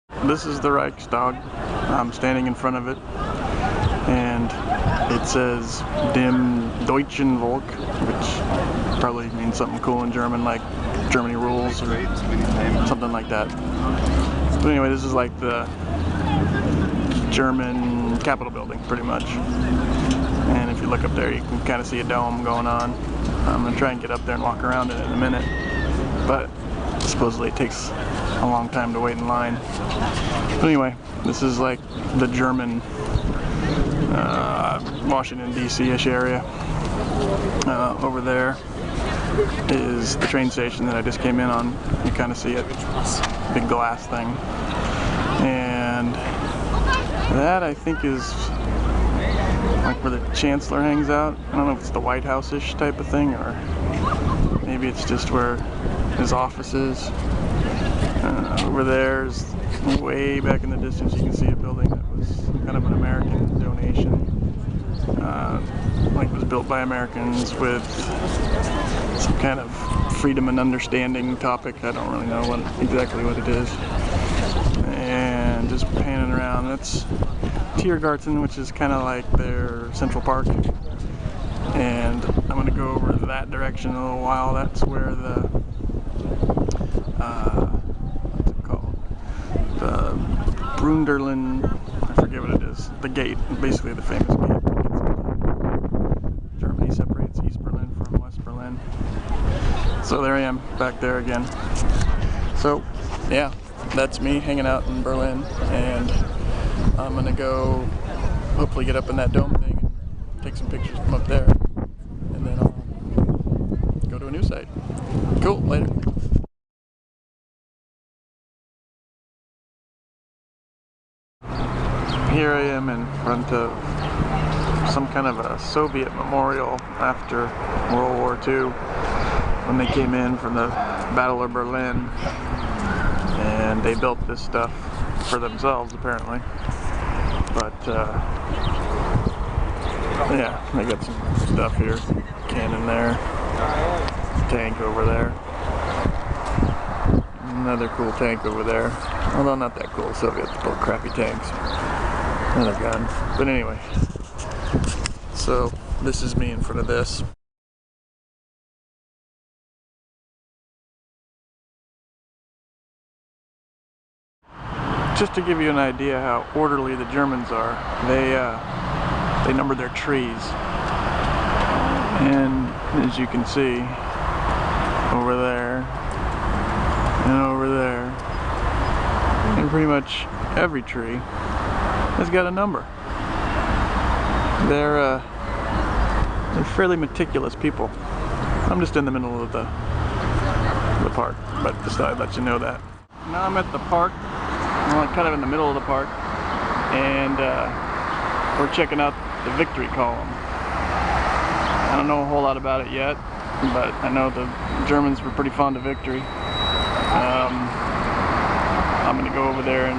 This is the Reichstag. I'm standing in front of it, and it says Dem Deutschen Volk, which probably means something cool in German, like Germany rules or something like that. But anyway, this is like the German Capitol building, pretty much. And if you look up there, you can kind of see a dome going on. I'm going to try and get up there and walk around it in a minute, but supposedly it takes a long time to wait in line. But anyway, this is like the German Washington DC-ish area. Over there is the train station that I just came in on. You kind of see it, big glass thing. And that I think is like where the Chancellor hangs out. I don't know if it's the White House-ish type of thing, or maybe it's just where his office is. Over there is way back in the distance. You can see a building that was kind of an American donation. Like it was built by Americans with some kind of freedom and understanding topic. I don't really know exactly what it is. And just panning around, that's Tiergarten, which is kind of like their Central Park. And I'm going to go over that direction in a little while. That's where the what's it called? The Brunderlin, I forget what it is. The gate, basically the famous gate. Germany separates East Berlin from West Berlin. So there I am, back there again. So yeah, that's me hanging out in Berlin, and I'm gonna go hopefully get up in that dome thing and take some pictures from up there, and then I'll go to a new site. Cool, later. Here I am in front of some kind of a Soviet memorial after World War II, when they came in from the Battle of Berlin, and they built this stuff for themselves apparently. But yeah, they got some stuff here. Cannon there, tank over there, another cool tank over there. Although not that cool, Soviets built crappy tanks. Another gun. But anyway, so this is me in front of this. Just to give you an idea how orderly the Germans are, they number their trees, and as you can see, over there and over there, and pretty much every tree has got a number. They're fairly meticulous people. I'm just in the middle of the park, but just thought I'd let you know that. Now I'm at the park. Well, kind of in the middle of the park, and we're checking out the victory column. I don't know a whole lot about it yet, but I know the Germans were pretty fond of victory. I'm going to go over there and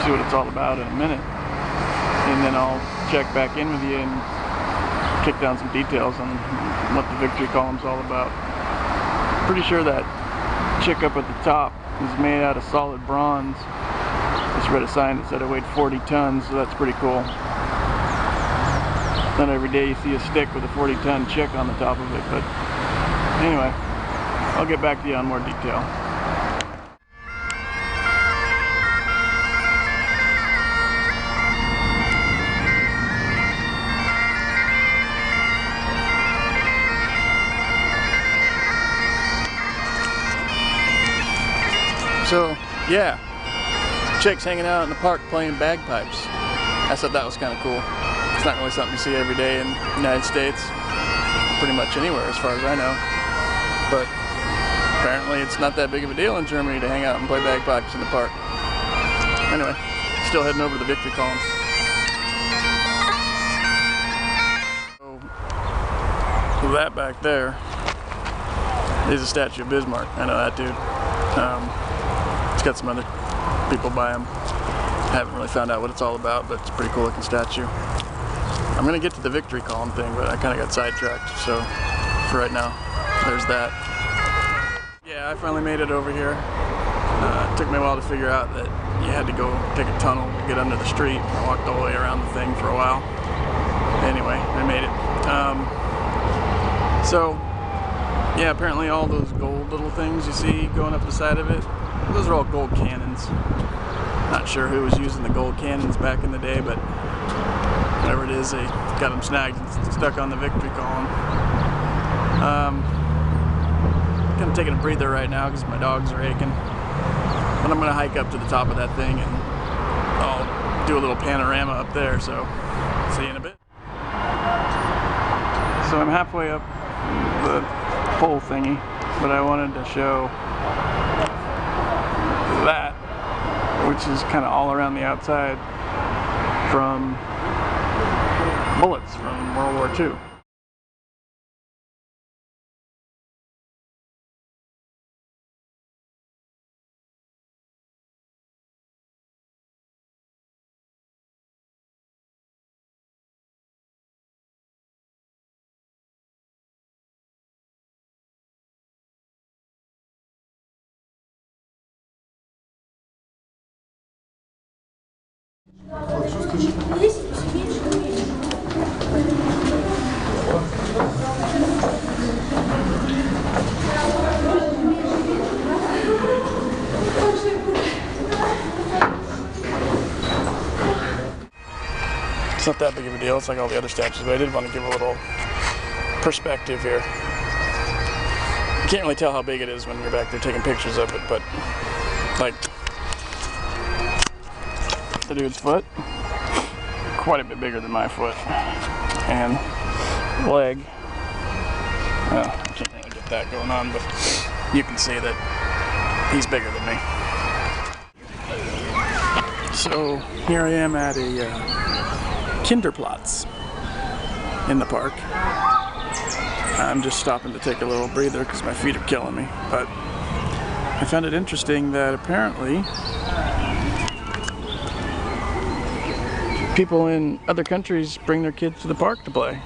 see what it's all about in a minute, and then I'll check back in with you and kick down some details on what the victory column's all about. Pretty sure that chick up at the top is made out of solid bronze. Just read a sign that said it weighed 40 tons, so that's pretty cool. Not every day you see a stick with a 40-ton chick on the top of it, but anyway, I'll get back to you on more detail. So, yeah. Chicks hanging out in the park playing bagpipes. I thought that was kind of cool. It's not really something you see every day in the United States, pretty much anywhere as far as I know. But apparently it's not that big of a deal in Germany to hang out and play bagpipes in the park. Anyway, still heading over to the victory column. So that back there is a statue of Bismarck. I know that dude. It's got some other people by him. Haven't really found out what it's all about, but it's a pretty cool looking statue. I'm gonna get to the victory column thing, but I kind of got sidetracked, so for right now, there's that. Yeah, I finally made it over here. It took me a while to figure out that you had to go take a tunnel to get under the street. I walked all the way around the thing for a while. Anyway, I made it. So, yeah, apparently all those gold little things you see going up the side of it, those are all gold cannons. Not sure who was using the gold cannons back in the day, but whatever it is, they got them snagged and stuck on the victory column. Kind of taking a breather right now because my dogs are aching. But I'm going to hike up to the top of that thing and I'll do a little panorama up there, so see you in a bit. So I'm halfway up the pole thingy, but I wanted to show that, which is kind of all around the outside from bullets from World War II. It's not that big of a deal, it's like all the other statues, but I did want to give a little perspective here. You can't really tell how big it is when you're back there taking pictures of it, but like the dude's foot, quite a bit bigger than my foot, and leg, well, I can't really get that going on, but you can see that he's bigger than me. So here I am at a Kinderplatz in the park. I'm just stopping to take a little breather because my feet are killing me, but I found it interesting that apparently people in other countries bring their kids to the park to play.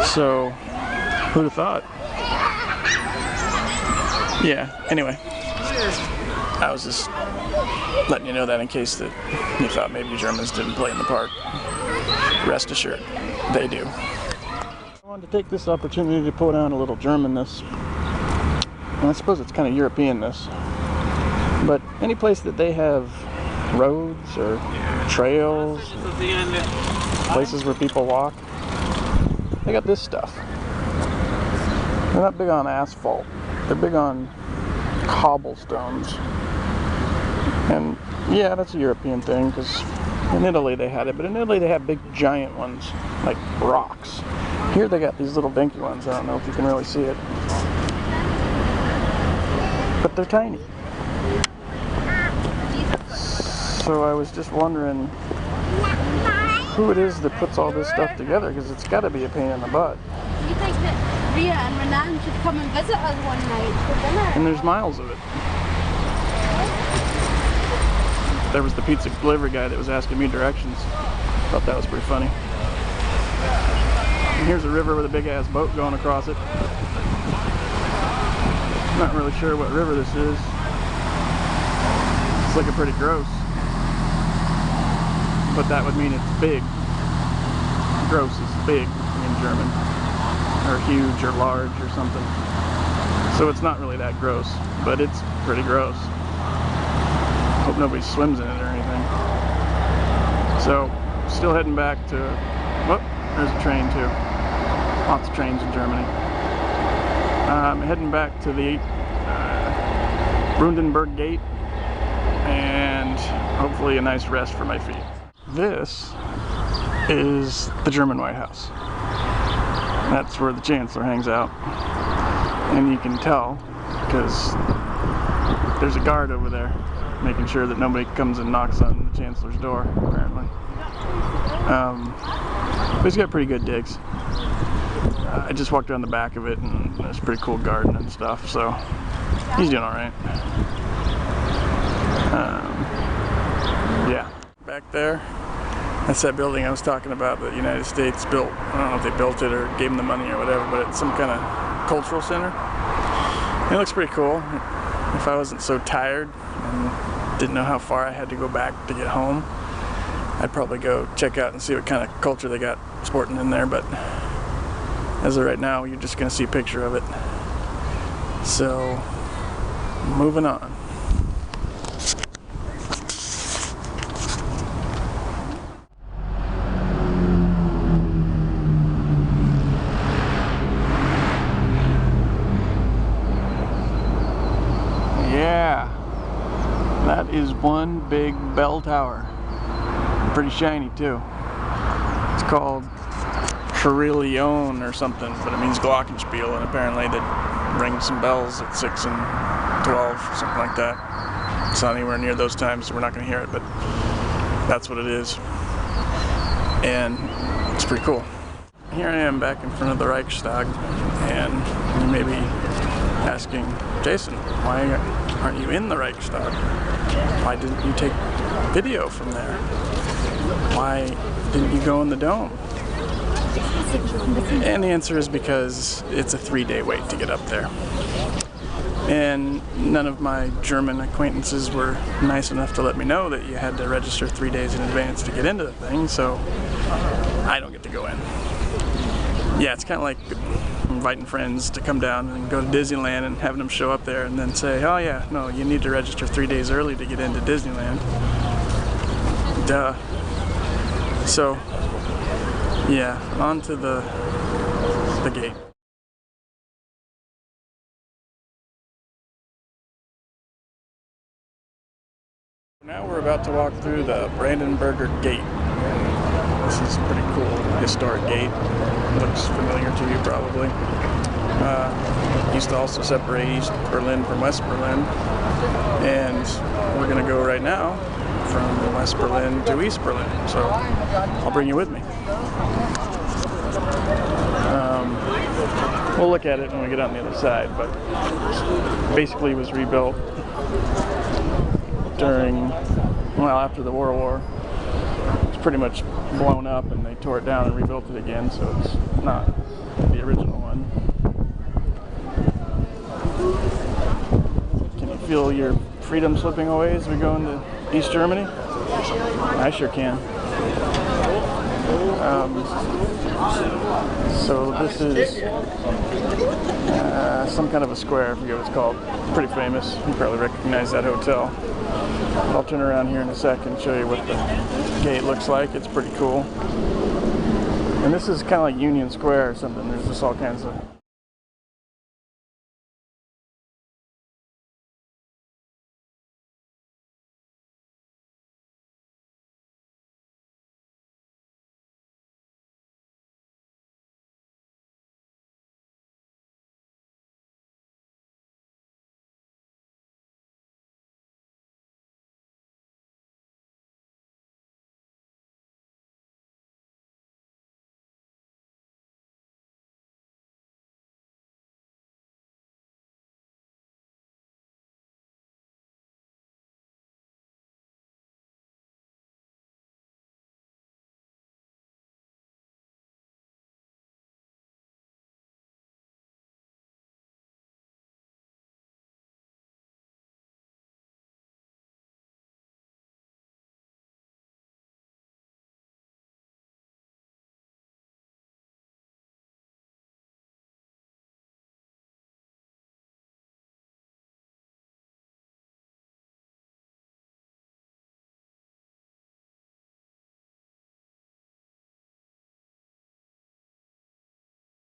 So, who'd have thought? Yeah, anyway. I was just letting you know that in case that you thought maybe Germans didn't play in the park. Rest assured, they do. I wanted to take this opportunity to put on a little Germanness. And I suppose it's kind of Europeanness. But any place that they have roads or trails, places where people walk, they got this stuff. They're not big on asphalt. They're big on cobblestones. And yeah, that's a European thing because in Italy they had it, but in Italy they have big giant ones, like rocks. Here they got these little dinky ones. I don't know if you can really see it, but they're tiny. So I was just wondering who it is that puts all this stuff together, because it's got to be a pain in the butt. Do you think that Rhea and Renan should come and visit us one night for dinner? And there's miles of it. There was the pizza delivery guy that was asking me directions. Thought that was pretty funny. And here's a river with a big ass boat going across it. Not really sure what river this is. It's looking pretty gross. But that would mean it's big. Gross is big in German. Or huge or large or something. So it's not really that gross, but it's pretty gross. Hope nobody swims in it or anything. So, still heading back to, oh, there's a train too. Lots of trains in Germany. Heading back to the Brandenburg Gate and hopefully a nice rest for my feet. This is the German White House. That's where the Chancellor hangs out. And you can tell because there's a guard over there making sure that nobody comes and knocks on the Chancellor's door, apparently. But he's got pretty good digs. I just walked around the back of it and there's a pretty cool garden and stuff, so he's doing alright. Yeah. Back there, that's that building I was talking about that the United States built. I don't know if they built it or gave them the money or whatever, but it's some kind of cultural center. It looks pretty cool. If I wasn't so tired and didn't know how far I had to go back to get home, I'd probably go check out and see what kind of culture they got sporting in there, but as of right now, you're just going to see a picture of it. So, moving on. Yeah, that is one big bell tower. Pretty shiny too. It's called Berlin or something, but it means Glockenspiel, and apparently they ring some bells at 6 and 12, something like that. It's not anywhere near those times, so we're not going to hear it, but that's what it is. And it's pretty cool. Here I am back in front of the Reichstag, and you may be asking, Jason, why aren't you in the Reichstag? Why didn't you take video from there? Why didn't you go in the dome? And the answer is because it's a 3-day wait to get up there. And none of my German acquaintances were nice enough to let me know that you had to register 3 days in advance to get into the thing, so I don't get to go in. Yeah, it's kind of like inviting friends to come down and go to Disneyland and having them show up there and then say, oh yeah, no, you need to register 3 days early to get into Disneyland. Duh. So, yeah, on to the gate. Now we're about to walk through the Brandenburger Gate. This is a pretty cool historic gate. Looks familiar to you probably. Used to also separate East Berlin from West Berlin. And we're going to go right now from West Berlin to East Berlin. So I'll bring you with me. We'll look at it when we get on the other side, but basically it was rebuilt during, well, after the World War. It's pretty much blown up and they tore it down and rebuilt it again, so it's not the original one. Can you feel your freedom slipping away as we go into East Germany? I sure can. So this is some kind of a square, I forget what it's called. It's pretty famous. You probably recognize that hotel. I'll turn around here in a sec and show you what the gate looks like. It's pretty cool. And this is kind of like Union Square or something. There's just all kinds of